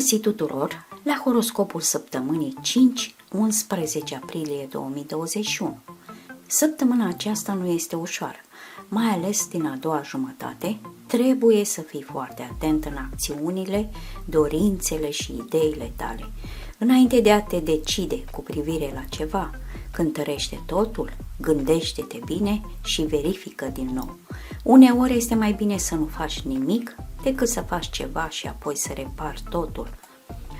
găsit tuturor la horoscopul săptămânii 5-11 aprilie 2021. Săptămâna aceasta nu este ușoară, mai ales din a doua jumătate. Trebuie să fii foarte atent în acțiunile, dorințele și ideile tale. Înainte de a te decide cu privire la ceva, cântărește totul, gândește-te bine și verifică din nou. Uneori este mai bine să nu faci nimic decât să faci ceva și apoi să repari totul.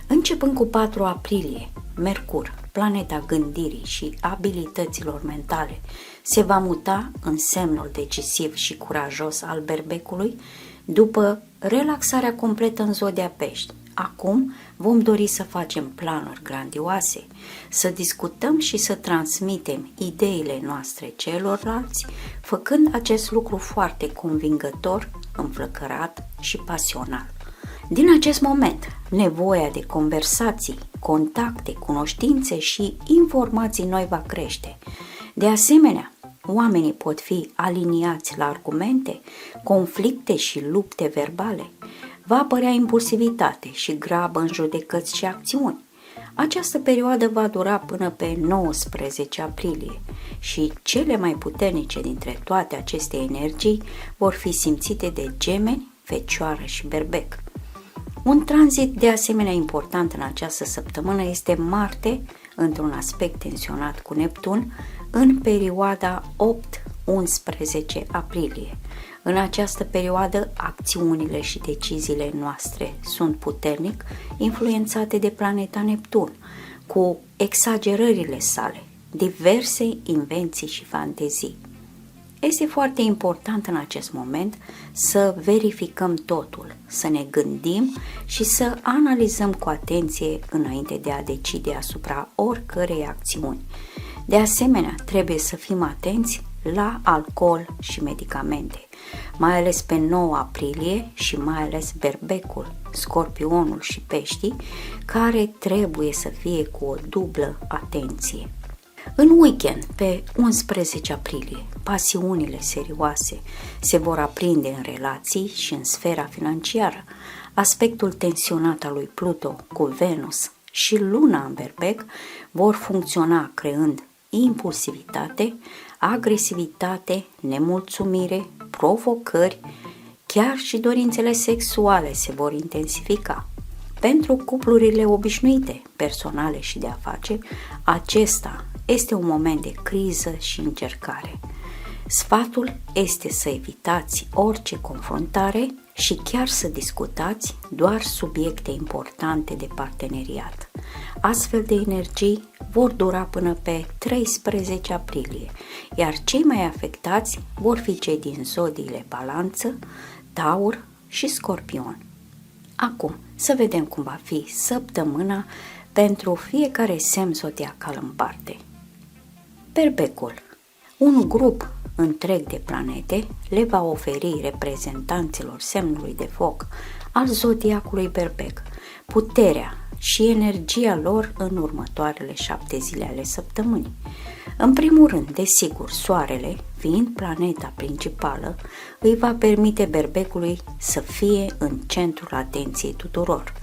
Începând cu 4 aprilie, Mercur, planeta gândirii și abilităților mentale, se va muta în semnul decisiv și curajos al Berbecului după relaxarea completă în zodia Pești. Acum vom dori să facem planuri grandioase, să discutăm și să transmitem ideile noastre celorlalți, făcând acest lucru foarte convingător, înflăcărat și pasional. Din acest moment, nevoia de conversații, contacte, cunoștințe și informații noi va crește. De asemenea, oamenii pot fi aliniați la argumente, conflicte și lupte verbale. Va apărea impulsivitate și grabă în judecăți și acțiuni. Această perioadă va dura până pe 19 aprilie și cele mai puternice dintre toate aceste energii vor fi simțite de Gemeni, Fecioară și Berbec. Un tranzit de asemenea important în această săptămână este Marte, într-un aspect tensionat cu Neptun, în perioada 8-11 aprilie. În această perioadă, acțiunile și deciziile noastre sunt puternic influențate de planeta Neptun, cu exagerările sale, diverse invenții și fantezii. Este foarte important în acest moment să verificăm totul, să ne gândim și să analizăm cu atenție înainte de a decide asupra oricărei acțiuni. De asemenea, trebuie să fim atenți la alcool și medicamente, mai ales pe 9 aprilie și mai ales Berbecul, Scorpionul și Peștii, care trebuie să fie cu o dublă atenție. În weekend, pe 11 aprilie, pasiunile serioase se vor aprinde în relații și în sfera financiară. Aspectul tensionat al lui Pluto cu Venus și Luna în Berbec vor funcționa creând impulsivitate, agresivitate, nemulțumire, provocări, chiar și dorințele sexuale se vor intensifica. Pentru cuplurile obișnuite, personale și de afaceri, acesta este un moment de criză și încercare. Sfatul este să evitați orice confruntare și chiar să discutați doar subiecte importante de parteneriat. Astfel de energii vor dura până pe 13 aprilie, iar cei mai afectați vor fi cei din zodiile Balanță, Taur și Scorpion. Acum, să vedem cum va fi săptămâna pentru fiecare semn zodiacal în parte. Berbecul. Un grup întreg de planete le va oferi reprezentanților semnului de foc al zodiacului Berbec puterea și energia lor în următoarele 7 zile ale săptămânii. În primul rând, desigur, Soarele, fiind planeta principală, îi va permite Berbecului să fie în centrul atenției tuturor.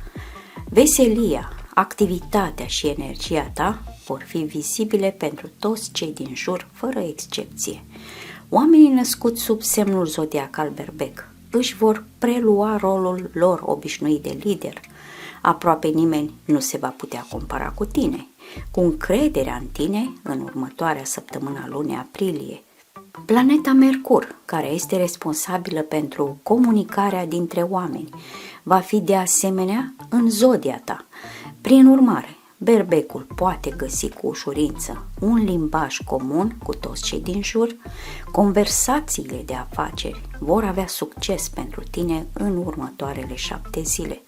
Veselia, activitatea și energia ta vor fi vizibile pentru toți cei din jur, fără excepție. Oamenii născuți sub semnul zodiacal Berbec își vor prelua rolul lor obișnuit de lider. Aproape nimeni nu se va putea compara cu tine. Cu încrederea în tine, în următoarea săptămână a lunii aprilie, planeta Mercur, care este responsabilă pentru comunicarea dintre oameni, va fi de asemenea în zodia ta. Prin urmare, Berbecul poate găsi cu ușurință un limbaj comun cu toți cei din jur. Conversațiile de afaceri vor avea succes pentru tine în următoarele 7 zile.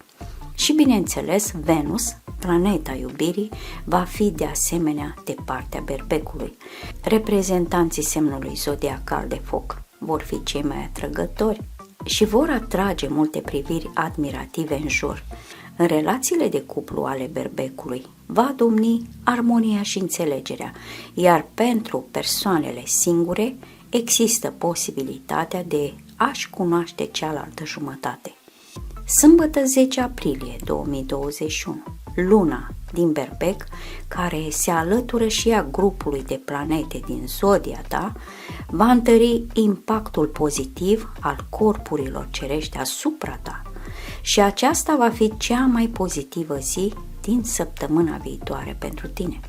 Și bineînțeles, Venus, planeta iubirii, va fi de asemenea de partea Berbecului. Reprezentanții semnului zodiacal de foc vor fi cei mai atrăgători și vor atrage multe priviri admirative în jur. În relațiile de cuplu ale Berbecului va domni armonia și înțelegerea, iar pentru persoanele singure există posibilitatea de a-și cunoaște cealaltă jumătate. Sâmbătă 10 aprilie 2021, Luna din Berbec, care se alătură și ea grupului de planete din zodia ta, va întări impactul pozitiv al corpurilor cerești asupra ta și aceasta va fi cea mai pozitivă zi din săptămâna viitoare pentru tine.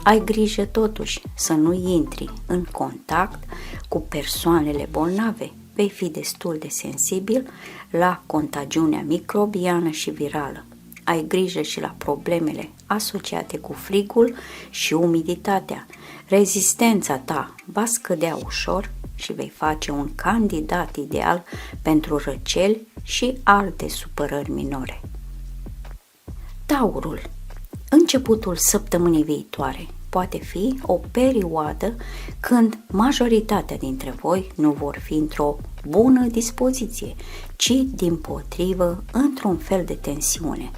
Ai grijă totuși să nu intri în contact cu persoanele bolnave. Vei fi destul de sensibil la contagiunea microbiană și virală. Ai grijă și la problemele asociate cu frigul și umiditatea. Rezistența ta va scădea ușor și vei face un candidat ideal pentru răceli și alte supărări minore. Taurul. Începutul săptămânii viitoare poate fi o perioadă când majoritatea dintre voi nu vor fi într-o bună dispoziție, ci dimpotrivă într-un fel de tensiune.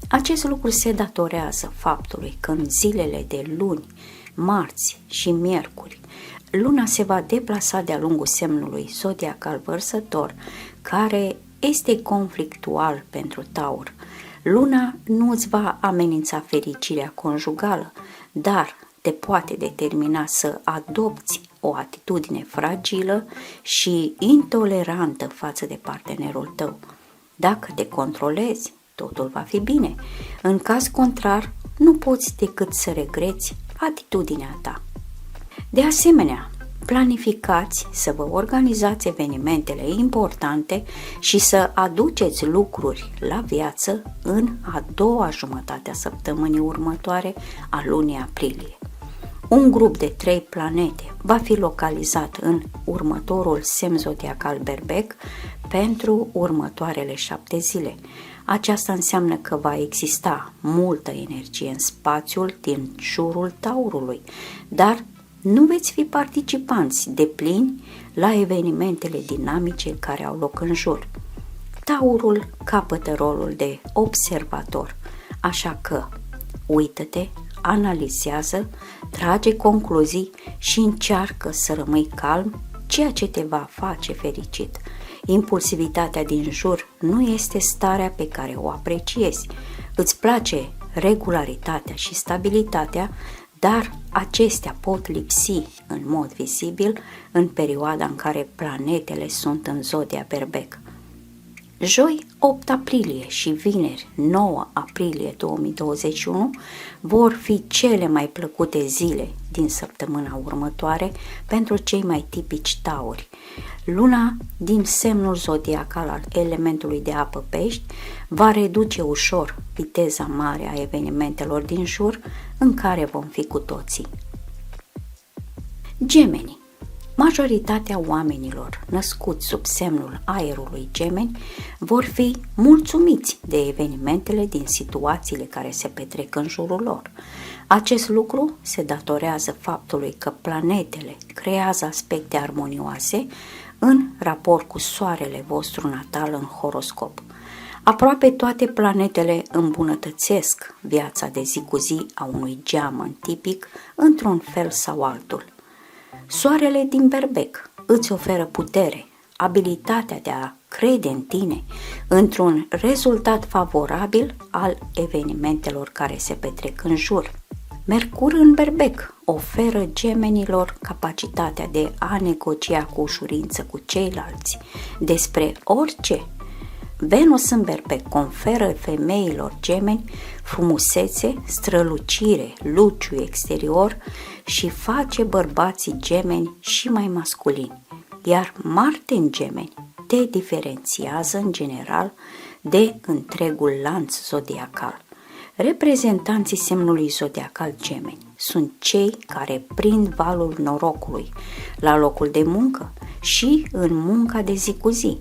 Acest lucru se datorează faptului că în zilele de luni, marți și miercuri, Luna se va deplasa de-a lungul semnului zodiacal Vărsător, care este conflictual pentru Taur. Luna nu îți va amenința fericirea conjugală, dar te poate determina să adopți o atitudine fragilă și intolerantă față de partenerul tău. Dacă te controlezi, totul va fi bine. În caz contrar, nu poți decât să regreți atitudinea ta. De asemenea, planificați să vă organizați evenimentele importante și să aduceți lucruri la viață în a doua jumătate a săptămânii următoare a lunii aprilie. Un grup de 3 planete va fi localizat în următorul semn zodiacal Berbec pentru următoarele 7 zile. Aceasta înseamnă că va exista multă energie în spațiul din jurul Taurului, dar nu veți fi participanți deplini la evenimentele dinamice care au loc în jur. Taurul capătă rolul de observator, așa că uită-te, analizează, trage concluzii și încearcă să rămâi calm, ceea ce te va face fericit. Impulsivitatea din jur nu este starea pe care o apreciezi. Îți place regularitatea și stabilitatea, dar acestea pot lipsi în mod vizibil în perioada în care planetele sunt în zodia Berbec. Joi 8 aprilie și vineri 9 aprilie 2021 vor fi cele mai plăcute zile din săptămâna următoare pentru cei mai tipici tauri. Luna din semnul zodiacal al elementului de apă Pești va reduce ușor viteza mare a evenimentelor din jur în care vom fi cu toții. Gemeni. Majoritatea oamenilor născuți sub semnul aerului Gemeni vor fi mulțumiți de evenimentele din situațiile care se petrec în jurul lor. Acest lucru se datorează faptului că planetele creează aspecte armonioase în raport cu soarele vostru natal în horoscop. Aproape toate planetele îmbunătățesc viața de zi cu zi a unui geamăn tipic într-un fel sau altul. Soarele din Berbec îți oferă putere, abilitatea de a crede în tine într-un rezultat favorabil al evenimentelor care se petrec în jur. Mercur în Berbec oferă gemenilor capacitatea de a negocia cu ușurință cu ceilalți despre orice. Venus în Berbec conferă femeilor gemeni frumusețe, strălucire, luciu exterior și face bărbații gemeni și mai masculini, iar Marte în Gemeni te diferențiază în general de întregul lanț zodiacal. Reprezentanții semnului zodiacal Gemeni sunt cei care prind valul norocului la locul de muncă și în munca de zi cu zi.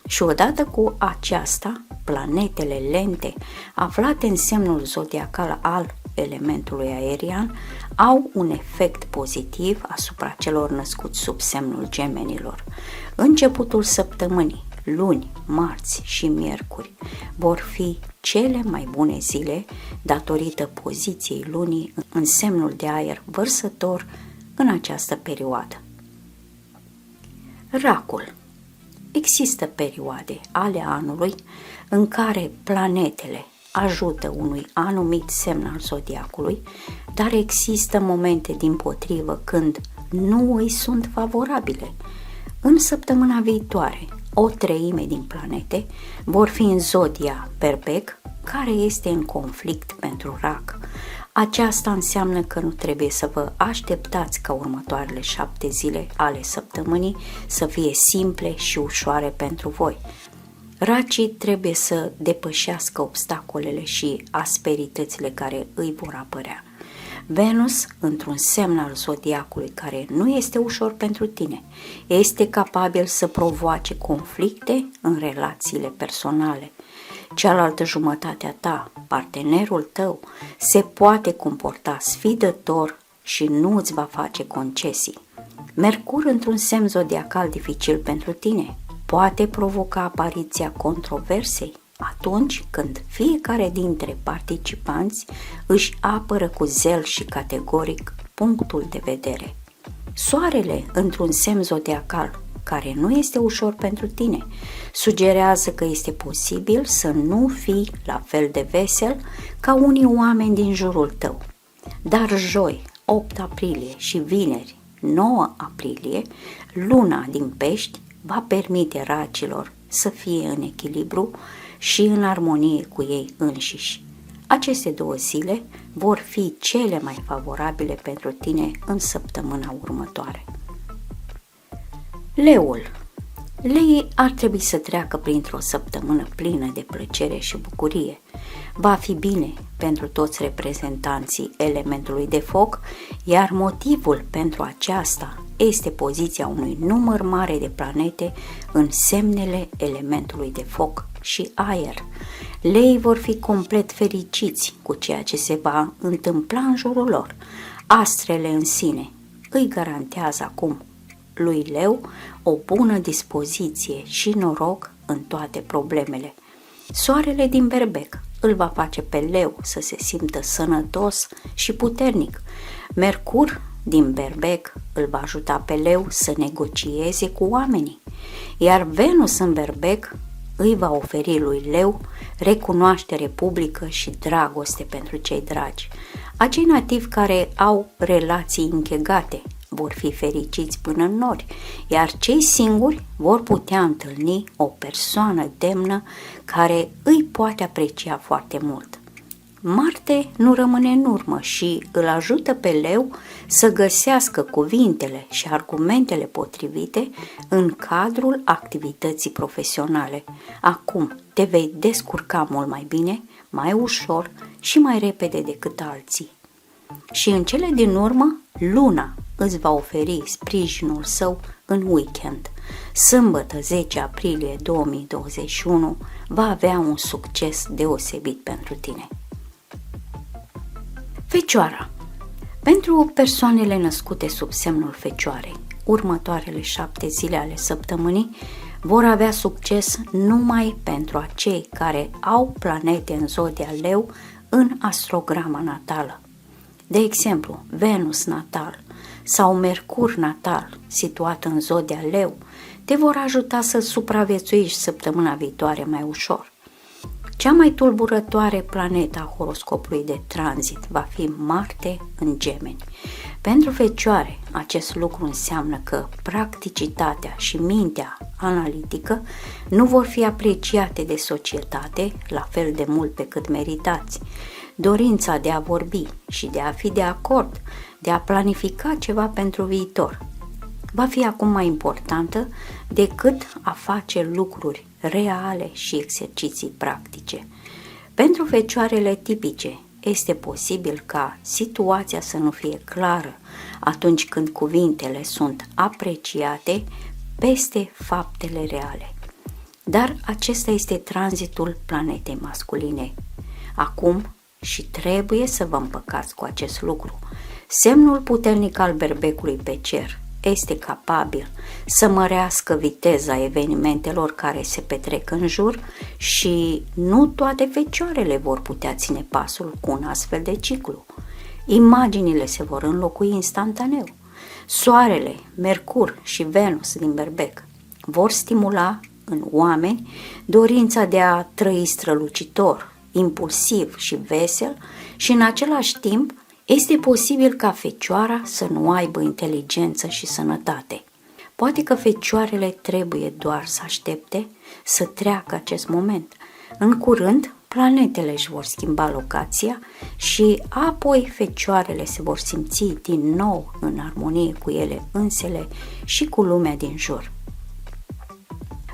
Și odată cu aceasta, planetele lente aflate în semnul zodiacal al elementului aerian au un efect pozitiv asupra celor născuți sub semnul Gemenilor. Începutul săptămânii, luni, marți și miercuri vor fi cele mai bune zile datorită poziției lunii în semnul de aer Vărsător în această perioadă. Racul. Există perioade ale anului în care planetele ajută unui anumit semn al zodiacului, dar există momente dimpotrivă când nu îi sunt favorabile. În săptămâna viitoare, o treime din planete vor fi în zodia Berbec, care este în conflict pentru Rac. Aceasta înseamnă că nu trebuie să vă așteptați ca următoarele 7 zile ale săptămânii să fie simple și ușoare pentru voi. Racii trebuie să depășească obstacolele și asperitățile care îi vor apărea. Venus, într-un semn al zodiacului care nu este ușor pentru tine, este capabil să provoace conflicte în relațiile personale. Cealaltă jumătate a ta, partenerul tău, se poate comporta sfidător și nu îți va face concesii. Mercur, într-un semn zodiacal dificil pentru tine, poate provoca apariția controversei atunci când fiecare dintre participanți își apără cu zel și categoric punctul de vedere. Soarele, într-un semn zodiacal care nu este ușor pentru tine, sugerează că este posibil să nu fii la fel de vesel ca unii oameni din jurul tău. Dar joi, 8 aprilie și vineri, 9 aprilie, luna din Pești va permite racilor să fie în echilibru și în armonie cu ei înșiși. Aceste 2 zile vor fi cele mai favorabile pentru tine în săptămâna următoare. Leul. Leii ar trebui să treacă printr-o săptămână plină de plăcere și bucurie. Va fi bine pentru toți reprezentanții elementului de foc, iar motivul pentru aceasta este poziția unui număr mare de planete în semnele elementului de foc și aer. Leii vor fi complet fericiți cu ceea ce se va întâmpla în jurul lor. Astrele în sine îi garantează acum lui Leu o bună dispoziție și noroc în toate problemele. Soarele din Berbec îl va face pe Leu să se simtă sănătos și puternic. Mercur din Berbec îl va ajuta pe Leu să negocieze cu oamenii, iar Venus în Berbec îi va oferi lui Leu recunoaștere publică și dragoste pentru cei dragi. Acei nativi care au relații închegate vor fi fericiți până în nori, iar cei singuri vor putea întâlni o persoană demnă care îi poate aprecia foarte mult. Marte nu rămâne în urmă și îl ajută pe Leu să găsească cuvintele și argumentele potrivite în cadrul activității profesionale. Acum te vei descurca mult mai bine, mai ușor și mai repede decât alții. Și în cele din urmă, Luna îți va oferi sprijinul său în weekend. Sâmbătă 10 aprilie 2021 va avea un succes deosebit pentru tine. Fecioara. Pentru persoanele născute sub semnul Fecioarei, următoarele 7 zile ale săptămânii vor avea succes numai pentru acei care au planete în zodia Leu în astrograma natală. De exemplu, Venus natal sau Mercur natal situat în zodia Leu te vor ajuta să supraviețuiești săptămâna viitoare mai ușor. Cea mai tulburătoare planetă a horoscopului de tranzit va fi Marte în Gemeni. Pentru Fecioare, acest lucru înseamnă că practicitatea și mintea analitică nu vor fi apreciate de societate la fel de mult pe cât meritați. Dorința de a vorbi și de a fi de acord, de a planifica ceva pentru viitor, va fi acum mai importantă decât a face lucruri reale și exerciții practice. Pentru fecioarele tipice, este posibil ca situația să nu fie clară atunci când cuvintele sunt apreciate peste faptele reale. Dar acesta este tranzitul planetei masculine. Acum și trebuie să vă împăcați cu acest lucru. Semnul puternic al berbecului pe cer este capabil să mărească viteza evenimentelor care se petrec în jur și nu toate fecioarele vor putea ține pasul cu un astfel de ciclu. Imaginile se vor înlocui instantaneu. Soarele, Mercur și Venus din Berbec vor stimula în oameni dorința de a trăi strălucitor, impulsiv și vesel și în același timp este posibil ca fecioara să nu aibă inteligență și sănătate. Poate că fecioarele trebuie doar să aștepte să treacă acest moment. În curând, planetele își vor schimba locația și apoi fecioarele se vor simți din nou în armonie cu ele însele și cu lumea din jur.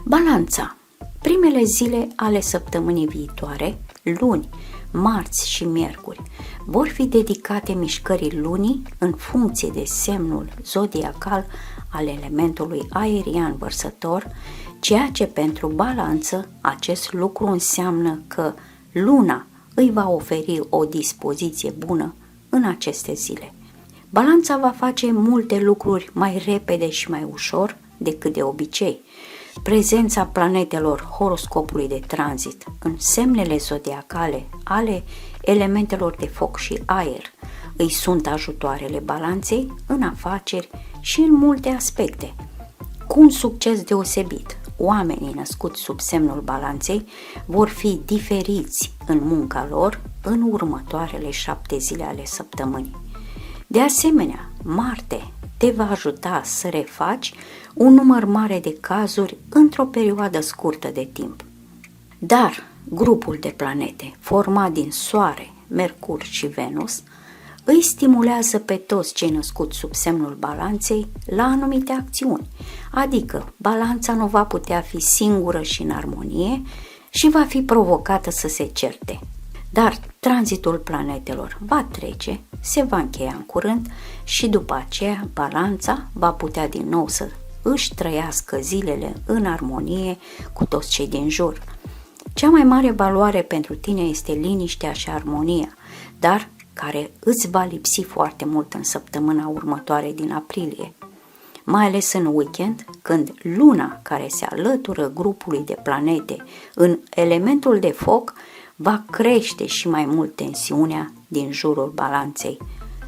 Balanța. Primele zile ale săptămânii viitoare, luni, marți și miercuri, vor fi dedicate mișcării lunii în funcție de semnul zodiacal al elementului aerian vărsător, ceea ce pentru balanță acest lucru înseamnă că luna îi va oferi o dispoziție bună în aceste zile. Balanța va face multe lucruri mai repede și mai ușor decât de obicei. Prezența planetelor horoscopului de tranzit în semnele zodiacale ale elementelor de foc și aer îi sunt ajutoarele balanței în afaceri și în multe aspecte. Cu un succes deosebit, oamenii născuți sub semnul balanței vor fi diferiți în munca lor în următoarele 7 zile ale săptămânii. De asemenea, Marte te va ajuta să refaci un număr mare de cazuri într-o perioadă scurtă de timp. Dar grupul de planete format din Soare, Mercur și Venus îi stimulează pe toți cei născuți sub semnul balanței la anumite acțiuni, adică balanța nu va putea fi singură și în armonie și va fi provocată să se certe. Dar tranzitul planetelor va trece, se va încheia în curând și după aceea balanța va putea din nou să își trăiască zilele în armonie cu toți cei din jur. Cea mai mare valoare pentru tine este liniștea și armonia, dar care îți va lipsi foarte mult în săptămâna următoare din aprilie, mai ales în weekend, când luna care se alătură grupului de planete în elementul de foc va crește și mai mult tensiunea din jurul balanței.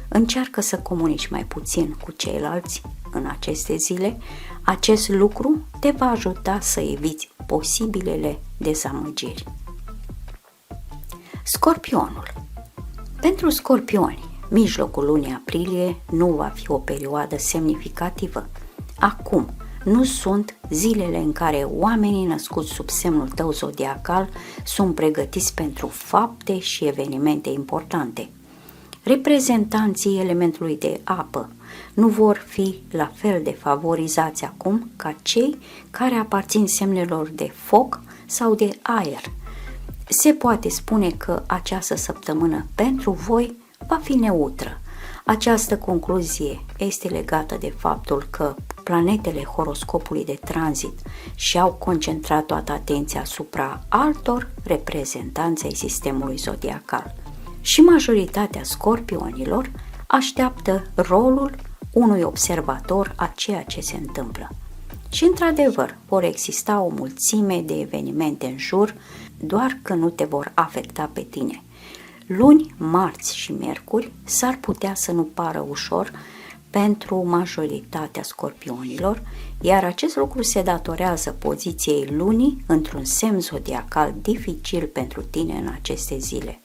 Încearcă să comunici mai puțin cu ceilalți în aceste zile. Acest lucru te va ajuta să eviți posibilele dezamăgiri. Scorpionul. Pentru scorpioni, mijlocul lunii aprilie nu va fi o perioadă semnificativă. Acum, nu sunt zilele în care oamenii născuți sub semnul tău zodiacal sunt pregătiți pentru fapte și evenimente importante. Reprezentanții elementului de apă nu vor fi la fel de favorizați acum ca cei care aparțin semnelor de foc sau de aer. Se poate spune că această săptămână pentru voi va fi neutră. Această concluzie este legată de faptul că planetele horoscopului de tranzit și-au concentrat toată atenția asupra altor reprezentanți ai sistemului zodiacal. Și majoritatea scorpionilor așteaptă rolul unui observator a ceea ce se întâmplă. Și într-adevăr vor exista o mulțime de evenimente în jur, doar că nu te vor afecta pe tine. Luni, marți și miercuri s-ar putea să nu pară ușor pentru majoritatea scorpionilor, iar acest lucru se datorează poziției lunii într-un semn zodiacal dificil pentru tine în aceste zile.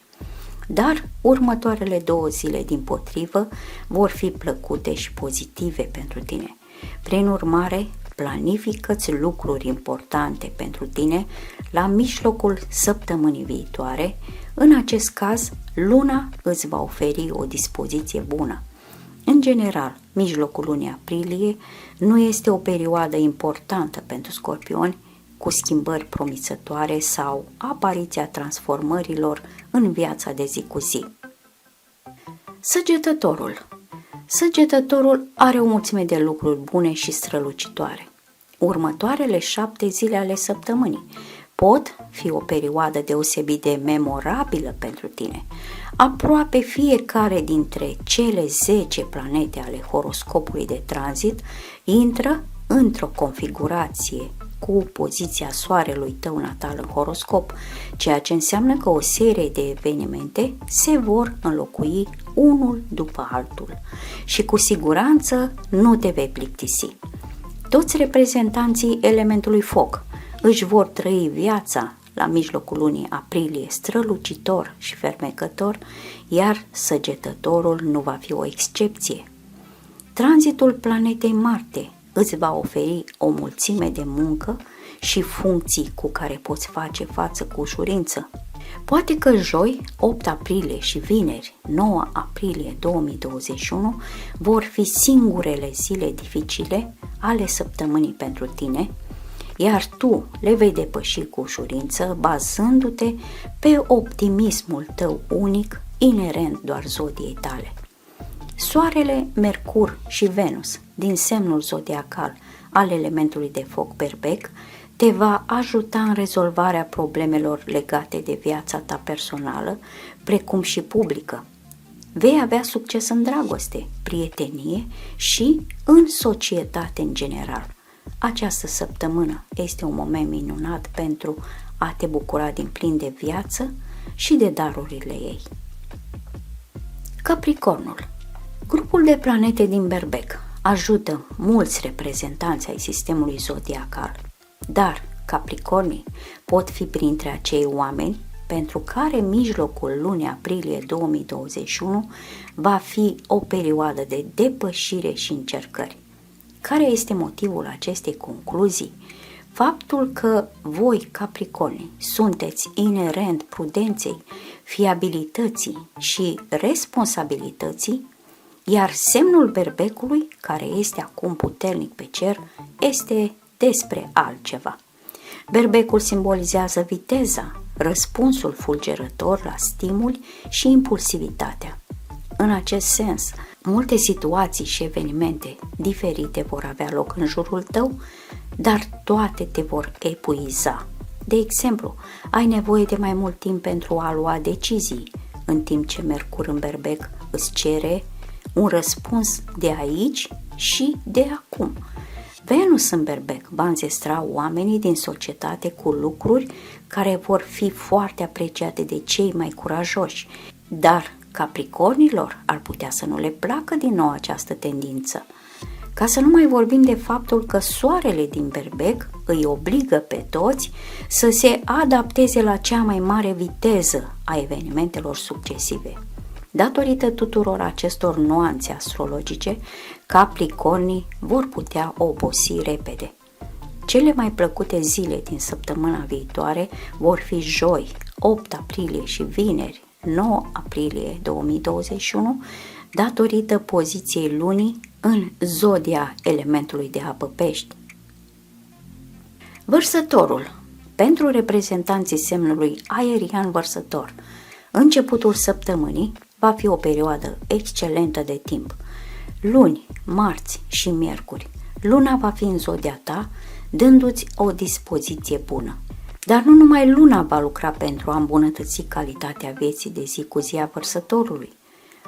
Dar următoarele 2 zile dimpotrivă vor fi plăcute și pozitive pentru tine. Prin urmare, planifică-ți lucruri importante pentru tine la mijlocul săptămânii viitoare. În acest caz, luna îți va oferi o dispoziție bună. În general, mijlocul lunii aprilie nu este o perioadă importantă pentru scorpioni, cu schimbări promițătoare sau apariția transformărilor în viața de zi cu zi. Săgetătorul. Săgetătorul are o mulțime de lucruri bune și strălucitoare. Următoarele 7 zile ale săptămânii pot fi o perioadă deosebit de memorabilă pentru tine. Aproape fiecare dintre cele 10 planete ale horoscopului de tranzit intră într-o configurație cu poziția soarelui tău natal în horoscop, ceea ce înseamnă că o serie de evenimente se vor înlocui unul după altul și cu siguranță nu te vei plictisi. Toți reprezentanții elementului foc își vor trăi viața la mijlocul lunii aprilie strălucitor și fermecător, iar săgetătorul nu va fi o excepție. Tranzitul planetei Marte îți va oferi o mulțime de muncă și funcții cu care poți face față cu ușurință. Poate că joi, 8 aprilie și vineri, 9 aprilie 2021 vor fi singurele zile dificile ale săptămânii pentru tine, iar tu le vei depăși cu ușurință bazându-te pe optimismul tău unic, inerent doar zodiei tale. Soarele, Mercur și Venus din semnul zodiacal al elementului de foc Berbec te va ajuta în rezolvarea problemelor legate de viața ta personală, precum și publică. Vei avea succes în dragoste, prietenie și în societate în general. Această săptămână este un moment minunat pentru a te bucura din plin de viață și de darurile ei. Capricornul. Grupul de planete din Berbec ajută mulți reprezentanți ai sistemului zodiacal, dar Capricornii pot fi printre acei oameni pentru care mijlocul lunii aprilie 2021 va fi o perioadă de depășire și încercări. Care este motivul acestei concluzii? Faptul că voi, Capricornii, sunteți inerent prudenței, fiabilității și responsabilității, iar semnul Berbecului, care este acum puternic pe cer, este despre altceva. Berbecul simbolizează viteza, răspunsul fulgerător la stimuli și impulsivitatea. În acest sens, multe situații și evenimente diferite vor avea loc în jurul tău, dar toate te vor epuiza. De exemplu, ai nevoie de mai mult timp pentru a lua decizii, în timp ce Mercur în Berbec îți cere un răspuns de aici și de acum. Venus în Berbec va înzestra oamenii din societate cu lucruri care vor fi foarte apreciate de cei mai curajoși, dar Capricornilor ar putea să nu le placă din nou această tendință. Ca să nu mai vorbim de faptul că soarele din Berbec îi obligă pe toți să se adapteze la cea mai mare viteză a evenimentelor succesive. Datorită tuturor acestor nuanțe astrologice, Capricornii vor putea obosi repede. Cele mai plăcute zile din săptămâna viitoare vor fi joi, 8 aprilie și vineri, 9 aprilie 2021, datorită poziției lunii în zodia elementului de apă Pești. Vărsătorul. Pentru reprezentanții semnului aerian Vărsător, începutul săptămânii va fi o perioadă excelentă de timp. Luni, marți și miercuri, luna va fi în zodia ta, dându-ți o dispoziție bună. Dar nu numai luna va lucra pentru a îmbunătăți calitatea vieții de zi cu zi a Vărsătorului.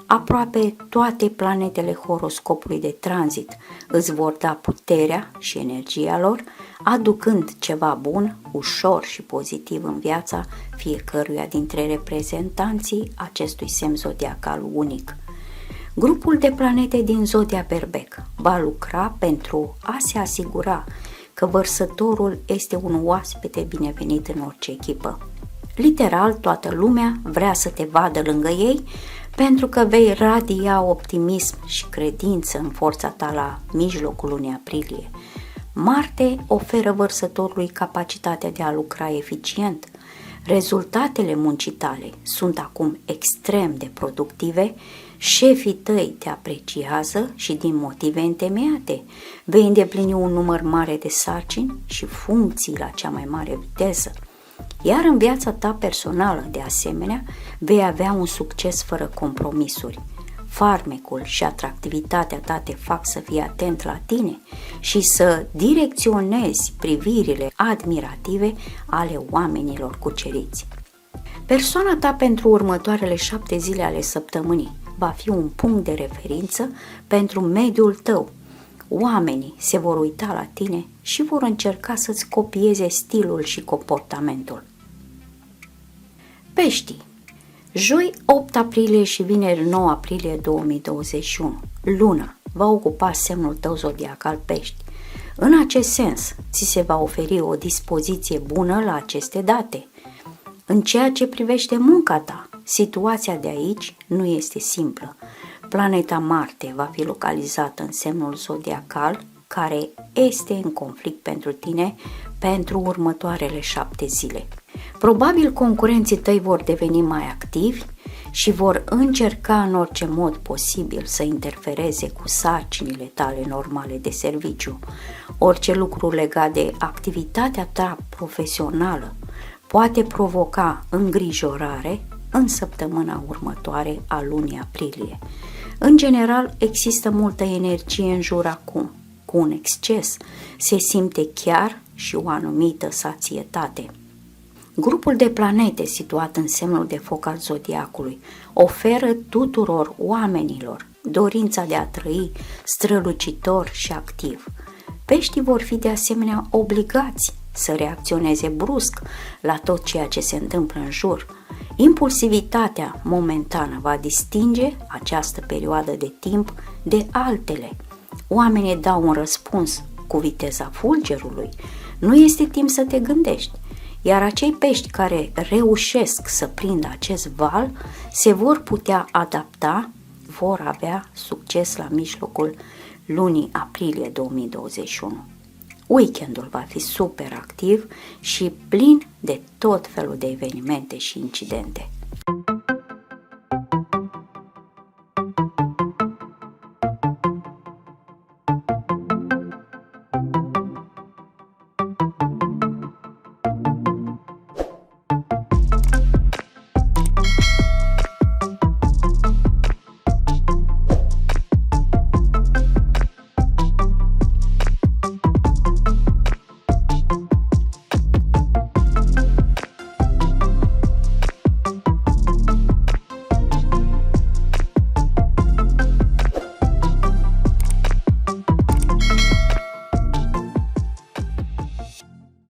Aproape toate planetele horoscopului de tranzit îți vor da puterea și energia lor, aducând ceva bun, ușor și pozitiv în viața fiecăruia dintre reprezentanții acestui semn zodiacal unic. Grupul de planete din zodia Berbec va lucra pentru a se asigura că Vărsătorul este un oaspete binevenit în orice echipă. Literal, toată lumea vrea să te vadă lângă ei, pentru că vei radia optimism și credință în forța ta la mijlocul lunii aprilie. Marte oferă Vărsătorului capacitatea de a lucra eficient. Rezultatele muncii tale sunt acum extrem de productive, șefii tăi te apreciază și din motive întemeiate vei îndeplini un număr mare de sarcini și funcții la cea mai mare viteză. Iar în viața ta personală, de asemenea, vei avea un succes fără compromisuri. Farmecul și atractivitatea ta te fac să fii atent la tine și să direcționezi privirile admirative ale oamenilor cuceriți. Persoana ta pentru următoarele 7 zile ale săptămânii va fi un punct de referință pentru mediul tău. Oamenii se vor uita la tine și vor încerca să-ți copieze stilul și comportamentul. Peștii. Joi 8 aprilie și vineri 9 aprilie 2021. Luna va ocupa semnul tău zodiacal Pești. În acest sens, ți se va oferi o dispoziție bună la aceste date. În ceea ce privește munca ta, situația de aici nu este simplă. Planeta Marte va fi localizată în semnul zodiacal care este în conflict pentru tine pentru următoarele 7 zile. Probabil concurenții tăi vor deveni mai activi și vor încerca în orice mod posibil să interfereze cu sarcinile tale normale de serviciu. Orice lucru legat de activitatea ta profesională poate provoca îngrijorare în săptămâna următoare a lunii aprilie. În general, există multă energie în jur acum. Cu un exces se simte chiar și o anumită sațietate. Grupul de planete situat în semnul de foc al zodiacului oferă tuturor oamenilor dorința de a trăi strălucitor și activ. Peștii vor fi de asemenea obligați să reacționeze brusc la tot ceea ce se întâmplă în jur. Impulsivitatea momentană va distinge această perioadă de timp de altele. Oamenii dau un răspuns cu viteza fulgerului. Nu este timp să te gândești. Iar acei pești care reușesc să prindă acest val se vor putea adapta, vor avea succes la mijlocul lunii aprilie 2021. Weekendul va fi super activ și plin de tot felul de evenimente și incidente.